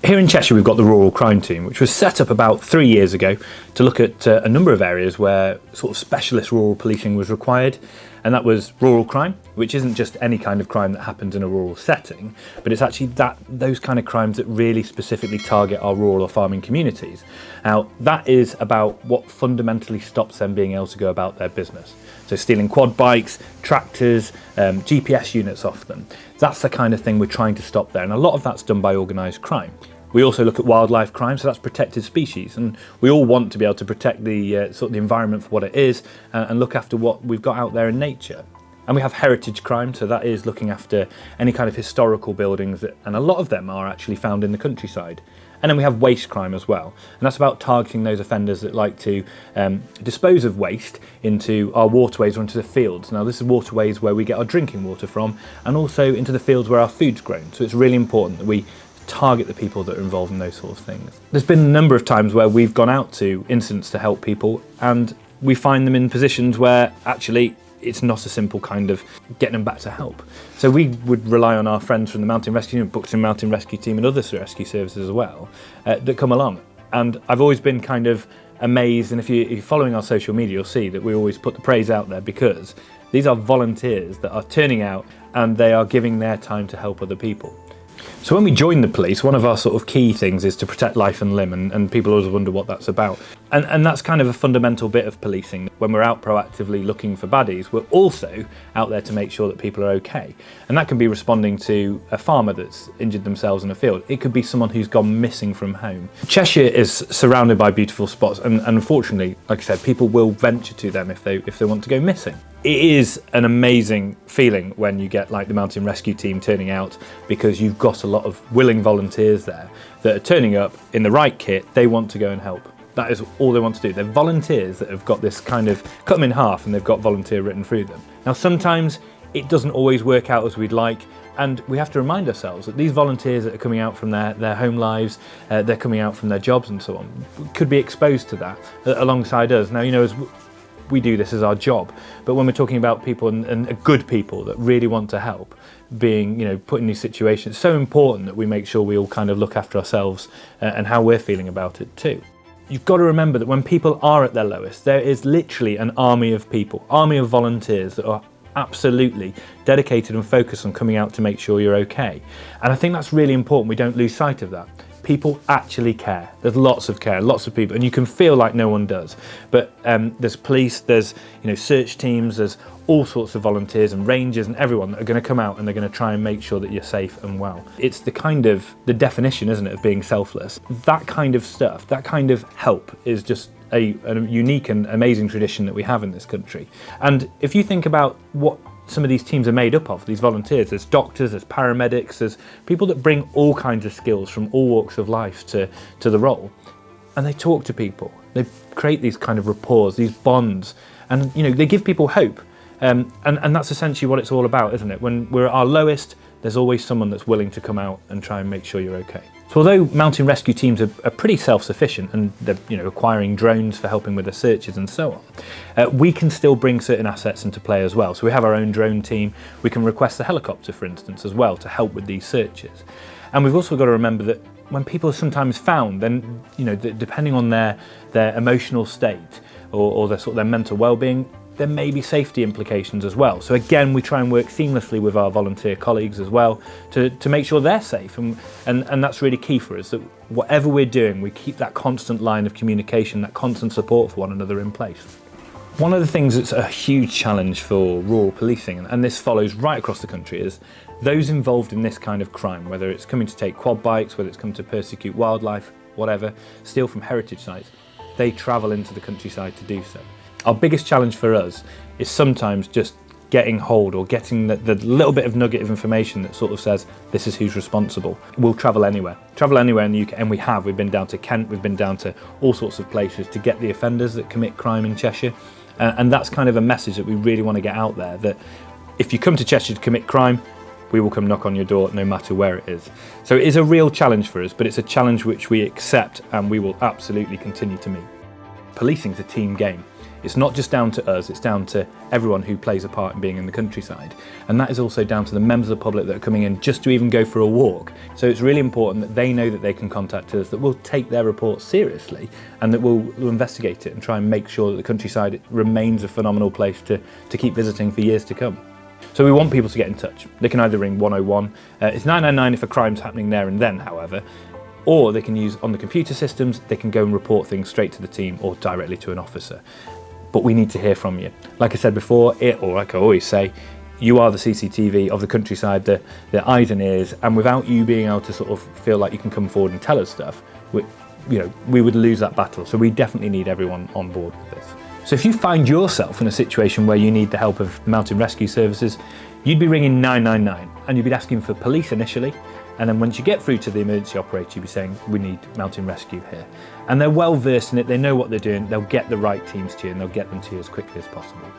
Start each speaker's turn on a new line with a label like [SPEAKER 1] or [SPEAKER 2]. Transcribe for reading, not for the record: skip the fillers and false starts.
[SPEAKER 1] Here in Cheshire we've got the Rural Crime Team, which was set up about 3 years ago to look at a number of areas where sort of specialist rural policing was required, and that was rural crime, which isn't just any kind of crime that happens in a rural setting, but it's actually those kind of crimes that really specifically target our rural or farming communities. Now that is about what fundamentally stops them being able to go about their business. So stealing quad bikes, tractors, GPS units off them. That's the kind of thing we're trying to stop there, and a lot of that's done by organised crime. We also look at wildlife crime, so that's protected species, and we all want to be able to protect the sort of the environment for what it is and look after what we've got out there in nature. And we have heritage crime, so that is looking after any kind of historical buildings, and a lot of them are actually found in the countryside. And then we have waste crime as well, and that's about targeting those offenders that like to dispose of waste into our waterways or into the fields. Now this is waterways where we get our drinking water from, and also into the fields where our food's grown, so it's really important that we target the people that are involved in those sort of things. There's been a number of times where we've gone out to incidents to help people, and we find them in positions where actually it's not a simple kind of getting them back to help. So we would rely on our friends from the Mountain Rescue Team, Buxton Mountain Rescue Team and other rescue services as well that come along. And I've always been kind of amazed, and if you're following our social media you'll see that we always put the praise out there, because these are volunteers that are turning out and they are giving their time to help other people. So when we join the police, one of our sort of key things is to protect life and limb, and people always wonder what that's about. And that's kind of a fundamental bit of policing. When we're out proactively looking for baddies, we're also out there to make sure that people are okay. And that can be responding to a farmer that's injured themselves in a field. It could be someone who's gone missing from home. Cheshire is surrounded by beautiful spots, and unfortunately, like I said, people will venture to them if they want to go missing. It is an amazing feeling when you get like the Mountain Rescue Team turning out, because you've got a lot of willing volunteers there that are turning up in the right kit. They want to go and help. That is all they want to do. They're volunteers that have got this kind of, cut them in half and they've got volunteer written through them. Now sometimes it doesn't always work out as we'd like, and we have to remind ourselves that these volunteers that are coming out from their home lives, they're coming out from their jobs and so on, could be exposed to that alongside us. Now, you know, as we do this as our job, but when we're talking about people and good people that really want to help, being, you know, put in these situations, it's so important that we make sure we all kind of look after ourselves and how we're feeling about it too. You've got to remember that when people are at their lowest, there is literally an army of people, army of volunteers that are absolutely dedicated and focused on coming out to make sure you're okay. And I think that's really important. We don't lose sight of that. People actually care. There's lots of care, lots of people, and you can feel like no one does. But there's police, there's, you know, search teams, there's all sorts of volunteers and rangers and everyone that are going to come out and they're going to try and make sure that you're safe and well. It's the kind of, the definition, isn't it, of being selfless. That kind of stuff, that kind of help is just a unique and amazing tradition that we have in this country. And if you think about what some of these teams are made up of, these volunteers, there's doctors, there's paramedics, there's people that bring all kinds of skills from all walks of life to the role, and they talk to people, they create these kind of rapports, these bonds, and you know, they give people hope, and that's essentially what it's all about, isn't it? When we're at our lowest, there's always someone that's willing to come out and try and make sure you're okay. So although mountain rescue teams are pretty self-sufficient and they're, you know, acquiring drones for helping with the searches and so on, we can still bring certain assets into play as well. So we have our own drone team. We can request a helicopter, for instance, as well to help with these searches. And we've also got to remember that when people are sometimes found, then, you know, depending on their emotional state or their sort of their mental well-being, there may be safety implications as well. So again, we try and work seamlessly with our volunteer colleagues as well to make sure they're safe. And that's really key for us, that whatever we're doing, we keep that constant line of communication, that constant support for one another in place. One of the things that's a huge challenge for rural policing, and this follows right across the country, is those involved in this kind of crime, whether it's coming to take quad bikes, whether it's come to persecute wildlife, whatever, steal from heritage sites, they travel into the countryside to do so. Our biggest challenge for us is sometimes just getting hold or getting the little bit of nugget of information that sort of says, this is who's responsible. We'll travel anywhere in the UK, and we've been down to Kent, we've been down to all sorts of places to get the offenders that commit crime in Cheshire. And that's kind of a message that we really want to get out there, that if you come to Cheshire to commit crime, we will come knock on your door no matter where it is. So it is a real challenge for us, but it's a challenge which we accept and we will absolutely continue to meet. Policing's a team game. It's not just down to us, it's down to everyone who plays a part in being in the countryside. And that is also down to the members of the public that are coming in just to even go for a walk. So it's really important that they know that they can contact us, that we'll take their reports seriously, and that we'll investigate it and try and make sure that the countryside remains a phenomenal place to keep visiting for years to come. So we want people to get in touch. They can either ring 101, it's 999 if a crime's happening there and then, however, or they can use on the computer systems, they can go and report things straight to the team or directly to an officer. But we need to hear from you. Like I said before, or like I always say, you are the CCTV of the countryside, the eyes and ears, and without you being able to sort of feel like you can come forward and tell us stuff, we would lose that battle. So we definitely need everyone on board with this. So if you find yourself in a situation where you need the help of mountain rescue services, you'd be ringing 999 and you'd be asking for police initially, and then once you get through to the emergency operator, you'd be saying, we need mountain rescue here. And they're well versed in it, they know what they're doing, they'll get the right teams to you and they'll get them to you as quickly as possible.